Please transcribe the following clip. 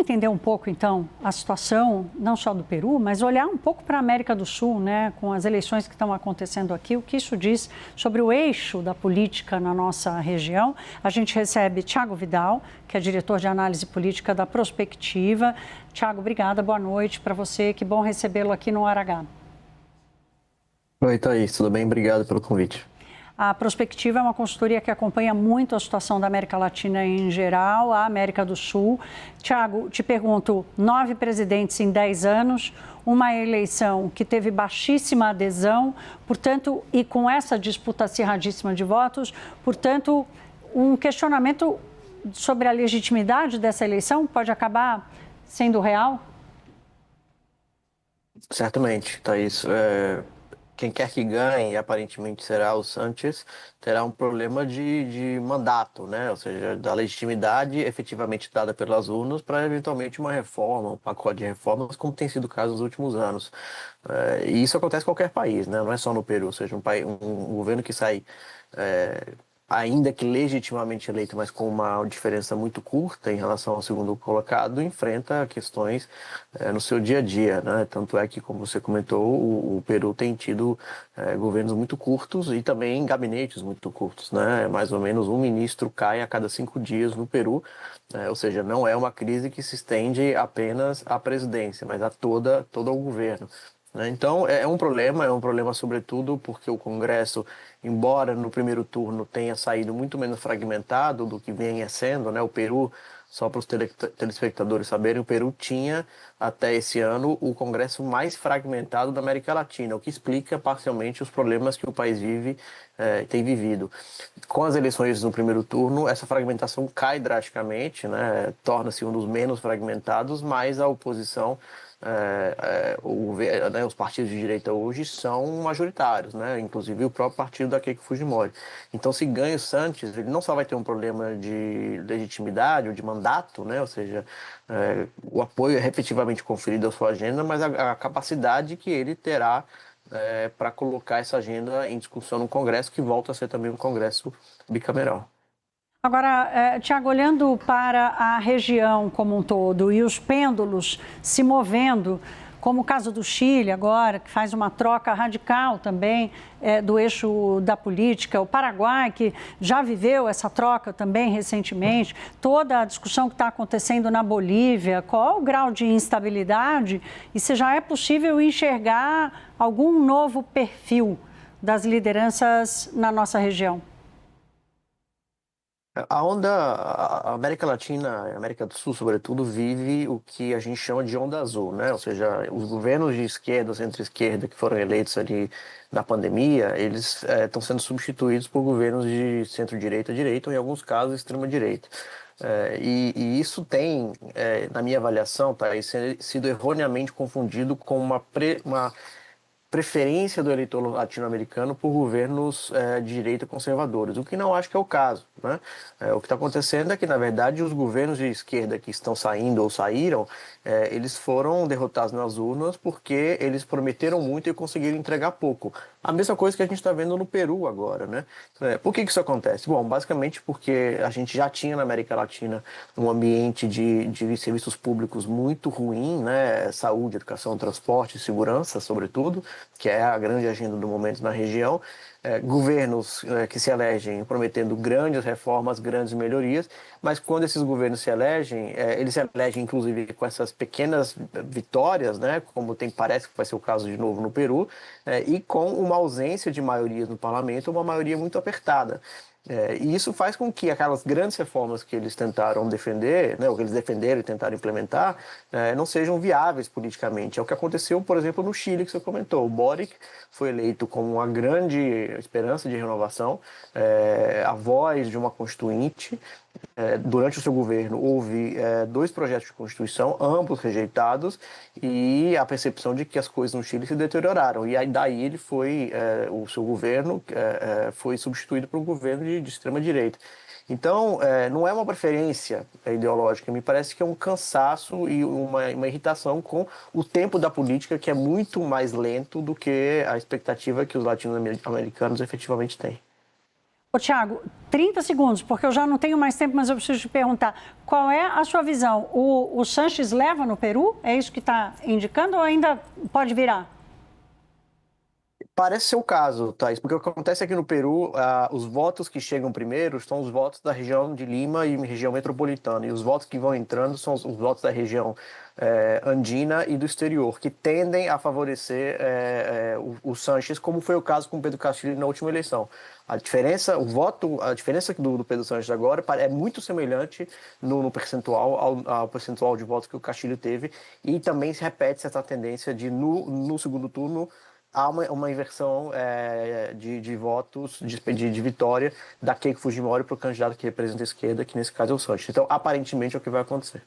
Vamos entender um pouco, então, a situação, não só do Peru, mas olhar um pouco para a América do Sul, né, com as eleições que estão acontecendo aqui, o que isso diz sobre o eixo da política na nossa região. A gente recebe Thiago Vidal, que é diretor de análise política da Prospectiva. Thiago, obrigada, boa noite para você, que bom recebê-lo aqui no Aragá. Oi, Thaís, tudo bem? Obrigado pelo convite. A Prospectiva é uma consultoria que acompanha muito a situação da América Latina em geral, a América do Sul. Thiago, te pergunto, 9 presidentes em 10 anos, uma eleição que teve baixíssima adesão, portanto, e com essa disputa acirradíssima de votos, portanto, um questionamento sobre a legitimidade dessa eleição pode acabar sendo real? Certamente, Thaís. Quem quer que ganhe, aparentemente será o Sanches, terá um problema de mandato, né? Ou seja, da legitimidade efetivamente dada pelas urnas para eventualmente uma reforma, um pacote de reformas, como tem sido o caso nos últimos anos. E isso acontece em qualquer país, né? Não é só no Peru, ou seja, um governo que sai ainda que legitimamente eleito, mas com uma diferença muito curta em relação ao segundo colocado, enfrenta questões no seu dia a dia, né? Tanto é que, como você comentou, o Peru tem tido governos muito curtos e também gabinetes muito curtos, né? Mais ou menos um ministro cai a cada 5 dias no Peru, ou seja, não é uma crise que se estende apenas à presidência, mas a todo o governo. Então, é um problema sobretudo porque o Congresso, embora no primeiro turno tenha saído muito menos fragmentado do que vinha sendo, né? O Peru, só para os telespectadores saberem, o Peru tinha até esse ano o Congresso mais fragmentado da América Latina, o que explica parcialmente os problemas que o país tem vivido. Com as eleições no primeiro turno, essa fragmentação cai drasticamente, né? Torna-se um dos menos fragmentados, mas a oposição os partidos de direita hoje são majoritários, né? Inclusive o próprio partido da Keiko Fujimori. Então, se ganha o Sanches, ele não só vai ter um problema de legitimidade ou de mandato, né? Ou seja, o apoio é efetivamente conferido à sua agenda, mas a capacidade que ele terá para colocar essa agenda em discussão no Congresso, que volta a ser também um Congresso bicameral. Agora, Thiago, olhando para a região como um todo e os pêndulos se movendo, como o caso do Chile agora, que faz uma troca radical também do eixo da política, o Paraguai, que já viveu essa troca também recentemente, toda a discussão que está acontecendo na Bolívia, qual o grau de instabilidade e se já é possível enxergar algum novo perfil das lideranças na nossa região? A América Latina, a América do Sul, sobretudo, vive o que a gente chama de onda azul, né? Ou seja, os governos de esquerda, centro-esquerda, que foram eleitos ali na pandemia, eles estão sendo substituídos por governos de centro-direita, direita, ou em alguns casos, extrema-direita. E isso tem, na minha avaliação, tá, sido erroneamente confundido com uma preferência do eleitor latino-americano por governos de direita conservadores, o que não acho que é o caso, né? O que está acontecendo é que, na verdade, os governos de esquerda que estão saindo ou saíram, eles foram derrotados nas urnas porque eles prometeram muito e conseguiram entregar pouco. A mesma coisa que a gente está vendo no Peru agora, né? Por que isso acontece? Bom, basicamente porque a gente já tinha na América Latina um ambiente de serviços públicos muito ruim, né? Saúde, educação, transporte, segurança, sobretudo, que é a grande agenda do momento na região. Governos que se elegem prometendo grandes reformas, grandes melhorias, mas quando esses governos se elegem, eles se elegem inclusive com essas pequenas vitórias, né, como parece que vai ser o caso de novo no Peru, e com uma ausência de maiorias no parlamento, uma maioria muito apertada. E isso faz com que aquelas grandes reformas que eles tentaram defender, né, ou que eles defenderam e tentaram implementar, não sejam viáveis politicamente. É o que aconteceu, por exemplo, no Chile, que você comentou. O Boric foi eleito como uma grande esperança de renovação, a voz de uma constituinte. Durante o seu governo, houve 2 projetos de constituição, ambos rejeitados, e a percepção de que as coisas no Chile se deterioraram. E aí, daí ele o seu governo foi substituído por um governo de extrema-direita. Então, não é uma preferência ideológica, me parece que é um cansaço e uma irritação com o tempo da política, que é muito mais lento do que a expectativa que os latino-americanos efetivamente têm. Ô, Thiago, 30 segundos, porque eu já não tenho mais tempo, mas eu preciso te perguntar. Qual é a sua visão? O Sanches leva no Peru? É isso que está indicando ou ainda pode virar? Parece ser o caso, Thaís, porque o que acontece aqui no Peru, os votos que chegam primeiro são os votos da região de Lima e região metropolitana, e os votos que vão entrando são os votos da região andina e do exterior, que tendem a favorecer o Sanches, como foi o caso com o Pedro Castilho na última eleição. A diferença, a diferença do Pedro Sanches agora é muito semelhante no percentual ao percentual de votos que o Castilho teve, e também se repete essa tendência de no segundo turno há uma inversão de votos de vitória da Keiko Fujimori para o candidato que representa a esquerda, que nesse caso é o Sanches. Então, aparentemente, é o que vai acontecer.